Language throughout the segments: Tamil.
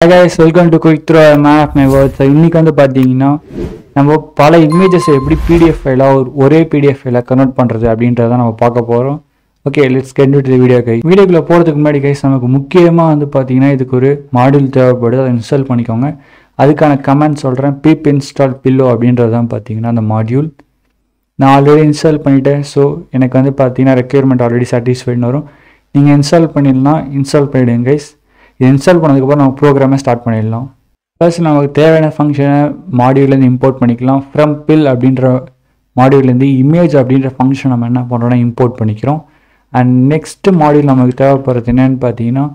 Hi guys, welcome to Quick Throw Man of My Words. இன்னைக்கு வந்து பார்த்தீங்கன்னா நம்ம பல இமேஜஸ் எப்படி பிடிஎஃப் ஃபைலாக ஒரே பிடிஎஃப் ஃபைலாக கன்வெர்ட் பண்ணுறது அப்படின்றத நம்ம பார்க்க போகிறோம். Okay, let's get into the video. வீடியோக்குள்ளே போகிறதுக்கு முன்னாடி கைஸ், நமக்கு முக்கியமாக வந்து பார்த்தீங்கன்னா இதுக்கு ஒரு மாடியூல் தேவைப்படுது. அதை இன்ஸ்டால் பண்ணிக்கோங்க. அதுக்கான கமெண்ட் சொல்கிறேன். pip install pillow அப்படின்றது தான் பார்த்தீங்கன்னா அந்த மாடியூல். நான் ஆல்ரெடி இன்ஸ்டால் பண்ணிட்டேன். ஸோ எனக்கு வந்து பார்த்தீங்கன்னா ரெக்யர்மெண்ட் ஆல்ரெடி சாட்டிஸ்ஃபைட்னு வரும். நீங்கள் இன்ஸ்டால் பண்ணிடலாம். இன்ஸ்டால் பண்ணிவிடுங்க கைஸ். இது இன்ஸ்டால் பண்ணதுக்கப்புறம் நம்ம ப்ரோக்ராமை ஸ்டார்ட் பண்ணிடலாம். ஃபர்ஸ்ட் நமக்கு தேவையான ஃபங்க்ஷனை மாடியூல்லேருந்து இம்போர்ட் பண்ணிக்கலாம். ஃப்ரம் பில் அப்படின்ற மாடியூல்லேருந்து இமேஜ் அப்படின்ற ஃபங்க்ஷன் நம்ம என்ன பண்ணுறோன்னா இம்போர்ட் பண்ணிக்கிறோம். அண்ட் நெக்ஸ்ட் மாடியூல் நமக்கு தேவைப்படுறது என்னென்னு பார்த்தீங்கன்னா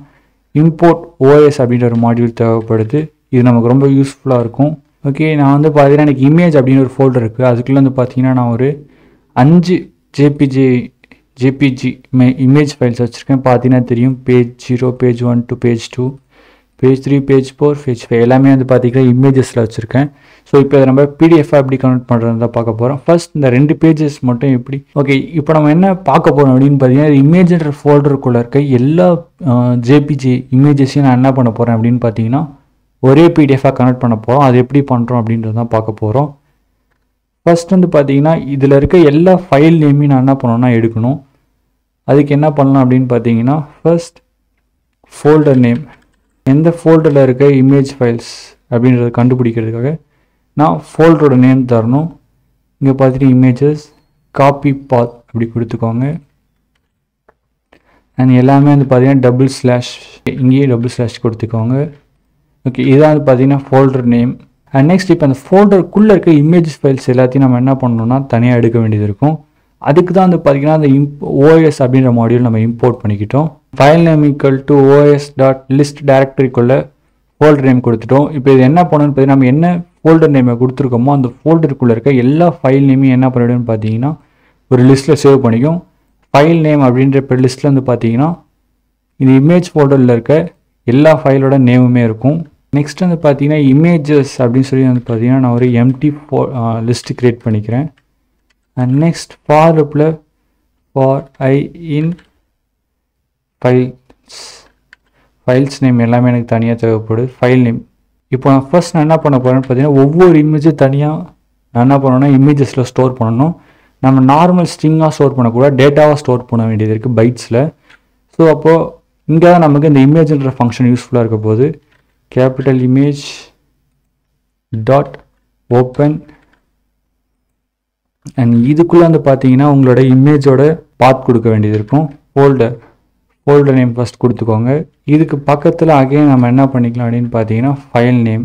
இம்போர்ட் ஓஎஸ் அப்படின்ற ஒரு மாடியூல் தேவைப்படுது. இது நமக்கு ரொம்ப யூஸ்ஃபுல்லாக இருக்கும். ஓகே, நான் வந்து பார்த்தீங்கன்னா எனக்கு இமேஜ் அப்படின்னு ஒரு ஃபோல்டர் இருக்குது. அதுக்குள்ளே வந்து பார்த்தீங்கன்னா நான் ஒரு 5 ஜேபிஜி இமேஜ் ஃபைல்ஸ் வச்சுருக்கேன். பார்த்தீங்கன்னா தெரியும். Page 0, page 1 to page 2, page 3, page 4, page 5 எல்லாமே வந்து பார்த்தீங்கன்னா இமேஜஸில் வச்சுருக்கேன். ஸோ இப்போ இதை நம்ம பிடிஎஃபாக எப்படி கன்வெர்ட் பண்ணுறது தான் பார்க்க போகிறோம். ஃபர்ஸ்ட் இந்த 2 பேஜஸ் மட்டும் எப்படி. ஓகே, இப்போ நம்ம என்ன பார்க்க போகிறோம் அப்படின்னு பார்த்தீங்கன்னா இமேஜ்ன்ற ஃபோல்டருக்குள்ளே இருக்க எல்லா ஜேபிஜி இமேஜஸையும் நான் என்ன பண்ண போகிறேன் அப்படின்னு பார்த்தீங்கன்னா ஒரே பிடிஎஃபாக கன்வெர்ட் பண்ண போகிறோம். அது எப்படி பண்ணுறோம் அப்படின்றது தான் பார்க்க போகிறோம். ஃபர்ஸ்ட் வந்து பார்த்தீங்கன்னா இதில் இருக்க எல்லா ஃபைல் நேமையும் நான் என்ன பண்ணணும்னா எடுக்கணும். அதுக்கு என்ன பண்ணலாம் அப்படின்னு பார்த்தீங்கன்னா ஃபர்ஸ்ட் ஃபோல்டர் நேம், எந்த ஃபோல்டரில் இருக்க இமேஜ் ஃபைல்ஸ் அப்படின்றத கண்டுபிடிக்கிறதுக்காக நான் ஃபோல்டரோட நேம் தரணும். இங்கே பார்த்துட்டு இமேஜஸ் காப்பி பாத் அப்படி கொடுத்துக்கோங்க. அண்ட் எல்லாமே வந்து பார்த்தீங்கன்னா // இங்கேயே // கொடுத்துக்கோங்க. ஓகே, இதான் வந்து பார்த்தீங்கன்னா ஃபோல்டர் நேம். அண்ட் நெக்ஸ்ட் இப்போ அந்த ஃபோல்டருக்குள்ளே இருக்க இமேஜஸ் ஃபைல்ஸ் எல்லாத்தையும் நம்ம என்ன பண்ணணும்னா தனியாக எடுக்க வேண்டியது இருக்கும். அதுக்கு தான் வந்து பார்த்தீங்கன்னா அந்த ஓஎஸ் அப்படின்ற மாடியூல் நம்ம இம்போர்ட் பண்ணிக்கிட்டோம். File name equal to os.list டைரக்டரிக்குள்ளே ஃபோல்டர் நேம் கொடுத்துட்டோம். இப்போ இது என்ன பண்ணணும்னு பார்த்தீங்கன்னா நம்ம என்ன ஃபோல்டர் நேமை கொடுத்துருக்கோமோ அந்த ஃபோல்டருக்குள்ளே இருக்க எல்லா ஃபைல் நேமையும் என்ன பண்ணிவிடுன்னு பார்த்தீங்கன்னா ஒரு லிஸ்ட்டில் சேவ் பண்ணிக்கும். ஃபைல் நேம் அப்படின்ற இப்போ லிஸ்ட்டில் வந்து பார்த்தீங்கன்னா இந்த இமேஜ் ஃபோல்டரில் இருக்க எல்லா ஃபைலோட நேமுமே இருக்கும். நெக்ஸ்ட் வந்து பார்த்தீங்கன்னா இமேஜஸ் அப்படின்னு சொல்லி வந்து பார்த்தீங்கன்னா நான் ஒரு எம்டி லிஸ்ட் க்ரியேட் பண்ணிக்கிறேன். அண்ட் நெக்ஸ்ட் ஃபார் லுப்பில் for I in files name எல்லாமே எனக்கு தனியாக தேவைப்படுது. ஃபைல் நேம் இப்போ நான் ஃபர்ஸ்ட் நான் என்ன பண்ண போகிறேன்னு பார்த்தீங்கன்னா ஒவ்வொரு இமேஜும் தனியாக நான் என்ன பண்ணணும்னா இமேஜஸில் ஸ்டோர் பண்ணணும். நம்ம நார்மல் ஸ்ட்ரிங்காக ஸ்டோர் பண்ணக்கூடாது, டேட்டாவாக ஸ்டோர் பண்ண வேண்டியது இருக்குது பைட்ஸில். ஸோ அப்போது இங்கே தான் நமக்கு இந்த இமேஜ்ன்ற ஃபங்க்ஷன் யூஸ்ஃபுல்லாக இருக்க போது. Capital image dot open and இதுக்குள்ளே வந்து பார்த்தீங்கன்னா உங்களோட இமேஜோட பாத் கொடுக்க வேண்டியது இருக்கும். ஃபோல்டர் நேம் ஃபஸ்ட் கொடுத்துக்கோங்க. இதுக்கு பக்கத்தில் அகைன் நம்ம என்ன பண்ணிக்கலாம் அப்படின்னு பார்த்தீங்கன்னா ஃபைல் நேம்,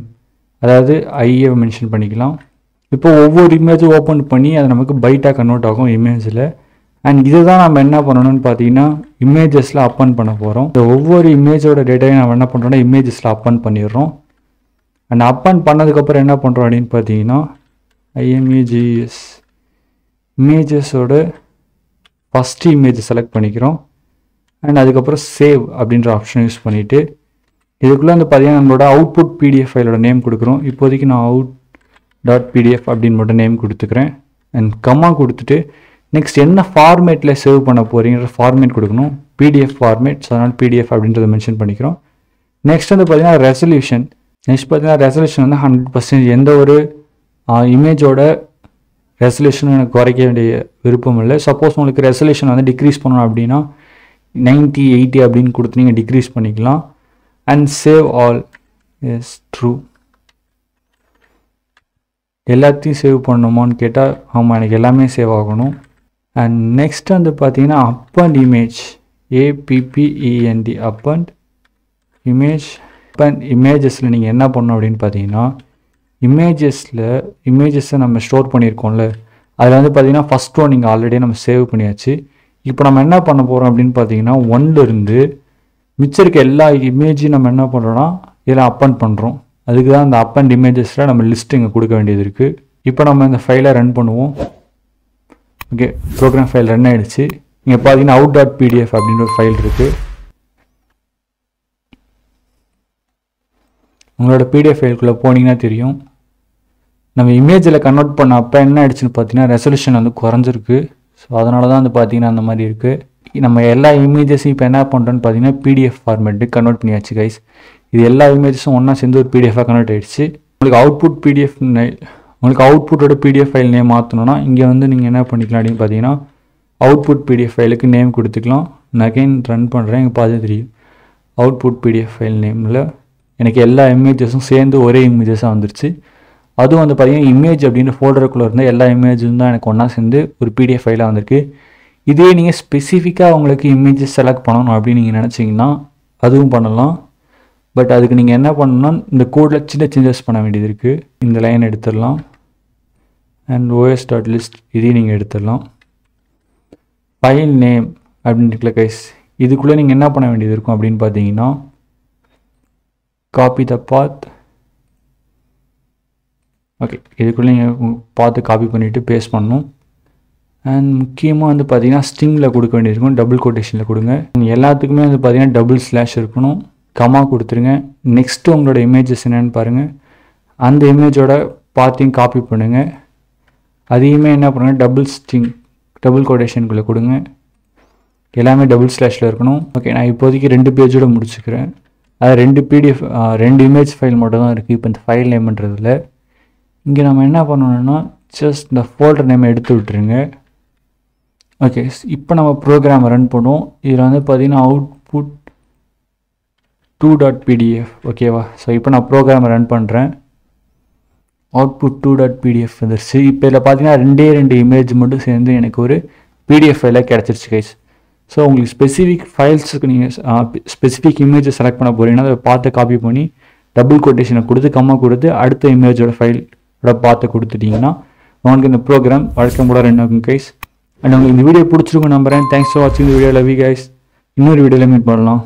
அதாவது ஐயை மென்ஷன் பண்ணிக்கலாம். இப்போ ஒவ்வொரு இமேஜும் ஓப்பன் பண்ணி அது நமக்கு பைட்டாக கன்வெர்ட் ஆகும் இமேஜில். அண்ட் இதை தான் நம்ம என்ன பண்ணணும்னு பார்த்தீங்கன்னா இமேஜஸில் அப்பன் பண்ண போகிறோம். இந்த ஒவ்வொரு இமேஜோட டேட்டாவையும் நம்ம என்ன பண்ணுறோம்னா இமேஜஸில் அப்பன் பண்ணிடுறோம். அண்ட் அப்பன் பண்ணதுக்கப்புறம் என்ன பண்ணுறோம் அப்படின்னு பார்த்தீங்கன்னா IMAGES இமேஜஸோட ஃபஸ்ட்டு இமேஜை செலக்ட் பண்ணிக்கிறோம். அண்ட் அதுக்கப்புறம் சேவ் அப்படின்ற ஆப்ஷன் யூஸ் பண்ணிவிட்டு இதுக்குள்ளே வந்து பார்த்தீங்கன்னா நம்மளோட அவுட்புட் பிடிஎஃப் ஃபைலோட நேம் கொடுக்குறோம். இப்போதைக்கு நான் out.pdf அப்படின்னு மட்டும் நேம் கொடுத்துக்கிறேன். அண்ட் கம்மா கொடுத்துட்டு நெக்ஸ்ட் என்ன ஃபார்மேட்டில் சேவ் பண்ண போகிறீங்கிற ஃபார்மேட் கொடுக்கணும். PDF format. ஸோ அதனால் PDF அப்படின்றத மென்ஷன் பண்ணிக்கிறோம். நெக்ஸ்ட் வந்து பார்த்தீங்கன்னா ரெசல்யூஷன். நெக்ஸ்ட் பார்த்தீங்கன்னா ரெசல்யூஷன் வந்து 100%. எந்த ஒரு இமேஜோட ரெசல்யூஷனும் எனக்கு குறைக்க வேண்டிய விருப்பம் இல்லை. சப்போஸ் உங்களுக்கு ரெசல்யூஷன் வந்து டிக்ரீஸ் பண்ணணும் அப்படின்னா 90, 80 அப்படின்னு கொடுத்து நீங்கள் டிக்ரீஸ் பண்ணிக்கலாம். And save all yes true. எல்லாத்தையும் சேவ் பண்ணணுமான்னு கேட்டால் ஆமாம், எனக்கு எல்லாமே சேவ் ஆகணும். அண்ட் நெக்ஸ்ட் வந்து பார்த்தீங்கன்னா அப்பண்ட் இமேஜ் APPEND அப்பண்ட் இமேஜஸில் நீங்கள் என்ன பண்ணணும் அப்படின்னு பார்த்தீங்கன்னா இமேஜஸை நம்ம ஸ்டோர் பண்ணியிருக்கோம்ல, அதில் வந்து பார்த்தீங்கன்னா ஃபஸ்ட் ஒன் நீங்கள் ஆல்ரெடி நம்ம சேவ் பண்ணியாச்சு. இப்போ நம்ம என்ன பண்ண போகிறோம் அப்படின்னு பார்த்தீங்கன்னா 1லேருந்து மிச்சம் இருக்க எல்லா இமேஜையும் நம்ம என்ன பண்ணுறோன்னா இதில் அப்பண்ட் பண்ணுறோம். அதுக்கு தான் அந்த அப்பண்ட் இமேஜஸில் நம்ம லிஸ்ட் இங்கே கொடுக்க வேண்டியது இருக்குது. இப்போ நம்ம இந்த ஃபைலை ரன் பண்ணுவோம். ஓகே, ப்ரோக்ராம் ஃபைல் ரன் ஆகிடுச்சு. இங்கே பார்த்தீங்கன்னா out.pdf அப்படின்ற ஒரு ஃபைல் இருக்குது. உங்களோட பிடிஎஃப் ஃபைலுக்குள்ளே போனீங்கன்னா தெரியும். நம்ம இமேஜில் கன்வெர்ட் பண்ண அப்போ என்ன ஆயிடுச்சுன்னு பார்த்தீங்கன்னா ரெசல்யூஷன் வந்து குறைஞ்சிருக்கு. ஸோ அதனால தான் வந்து பார்த்தீங்கன்னா அந்த மாதிரி இருக்குது. நம்ம எல்லா இமேஜஸையும் இப்போ என்ன பண்ணுறோன்னு பார்த்தீங்கன்னா PDF ஃபார்மேட்டுக்கு கன்வெர்ட் பண்ணியாச்சு கைஸ். இது எல்லா இமேஜஸும் ஒன்றா சேர்ந்து ஒரு பிடிஎஃபாக கன்வெர்ட் ஆகிடுச்சு. உங்களுக்கு அவுட்புட்டோட பிடிஎஃப் ஃபைல் நேம் மாற்றணும்னா இங்கே வந்து நீங்கள் என்ன பண்ணிக்கலாம் அப்படின்னு பார்த்தீங்கன்னா அவுட்புட் பிடிஎஃப் ஃபைலுக்கு நேம் கொடுத்துக்கலாம். நான் அகைன் ரன் பண்ணுறேன். இங்கே பார்த்து தெரியும் அவுட்புட் பிடிஎஃப் ஃபைல் நேமில் எனக்கு எல்லா இமேஜஸும் சேர்ந்து ஒரே இமேஜஸாக வந்துருச்சு. அதுவும் வந்து பார்த்தீங்கன்னா இமேஜ் அப்படின்ற ஃபோல்டருக்குள்ளே இருந்தால் எல்லா இமேஜும் தான் எனக்கு ஒன்றா சேர்ந்து ஒரு பிடிஎஃப் ஃபைலாக வந்திருக்கு. இதே நீங்கள் ஸ்பெசிஃபிக்காக உங்களுக்கு இமேஜஸ் செலக்ட் பண்ணணும் அப்படின்னு நீங்கள் நினச்சிங்கன்னா அதுவும் பண்ணலாம். பட் அதுக்கு நீங்கள் என்ன பண்ணணும்னா இந்த கோடில் சின்ன சேஞ்சஸ் பண்ண வேண்டியது இருக்குது. இந்த லைன் எடுத்துடலாம் அண்ட் os.list இதையும் நீங்கள் எடுத்துடலாம். ஃபைல் நேம் அப்படின்னு இருக்குல்ல கைஸ், இதுக்குள்ளே நீங்கள் என்ன பண்ண வேண்டியது இருக்கும் அப்படின்னு பார்த்தீங்கன்னா காப்பி த பாத். ஓகே, இதுக்குள்ளே நீங்கள் பார்த்து காப்பி பண்ணிவிட்டு பேஸ்ட் பண்ணணும். அண்ட் முக்கியமாக வந்து பார்த்தீங்கன்னா ஸ்ட்ரிங்கில் கொடுக்க வேண்டியிருக்கும், டபுள் கோட்டேஷனில் கொடுங்க. எல்லாத்துக்குமே வந்து பார்த்தீங்கன்னா டபுள் ஸ்லாஷ் இருக்கணும். கமா கொடுத்துருங்க. நெக்ஸ்ட்டு உங்களோட இமேஜஸ் என்னென்னு பாருங்கள். அந்த இமேஜோட பார்த்தையும் காப்பி பண்ணுங்கள். அதையுமே என்ன பண்ணுங்கள் டபுள் கோட்டேஷனுக்குள்ளே கொடுங்க. எல்லாமே டபுள் ஸ்லாஷில் இருக்கணும். ஓகே, நான் இப்போதைக்கு 2 பேஜோட முடிச்சுக்கிறேன். அது 2 இமேஜ் ஃபைல் மட்டும் தான் இருக்குது இப்போ இந்த ஃபைல் நேம்ன்றதில். இங்கே நம்ம என்ன பண்ணணும்னா ஜஸ்ட் இந்த ஃபோல்டர் நேம் எடுத்து விட்டுருங்க. ஓகே, இப்போ நம்ம ப்ரோக்ராம் ரன் பண்ணுவோம். இதில் வந்து பார்த்தீங்கன்னா அவுட்புட் 2.pdf. ஓகேவா? ஸோ இப்போ நான் ப்ரோக்ராம் ரன் பண்ணுறேன். அவுட்புட் 2.pdf வந்துருச்சு. இப்போ இதில் பார்த்தீங்கன்னா 2 இமேஜ் மட்டும் சேர்ந்து எனக்கு ஒரு பிடிஎஃப் ஃபைலாக கிடச்சிருச்சு கைஸ். ஸோ உங்களுக்கு ஸ்பெசிஃபிக் ஃபைல்ஸுக்கு நீங்கள் ஸ்பெசிஃபிக் இமேஜை செலக்ட் பண்ண போகிறீங்கன்னா அதை பார்த்து காப்பி பண்ணி டபுள் கோட்டேஷனை கொடுத்து கம்மா கொடுத்து அடுத்த இமேஜோட ஃபைலோட பார்த்து கொடுத்துட்டிங்கன்னா உங்களுக்கு இந்த ப்ரோக்ராம் வழக்கம் கூட ரன் ஆகும் கைஸ். அண்ட் உங்களுக்கு இந்த வீடியோ பிடிச்சிருக்கும் நம்புறேன். தேங்க்ஸ் ஃபார் வாட்சிங் இந்த வீடியோ. Love you guys. இன்னொரு வீடியோவில் மீட் பண்ணலாம்.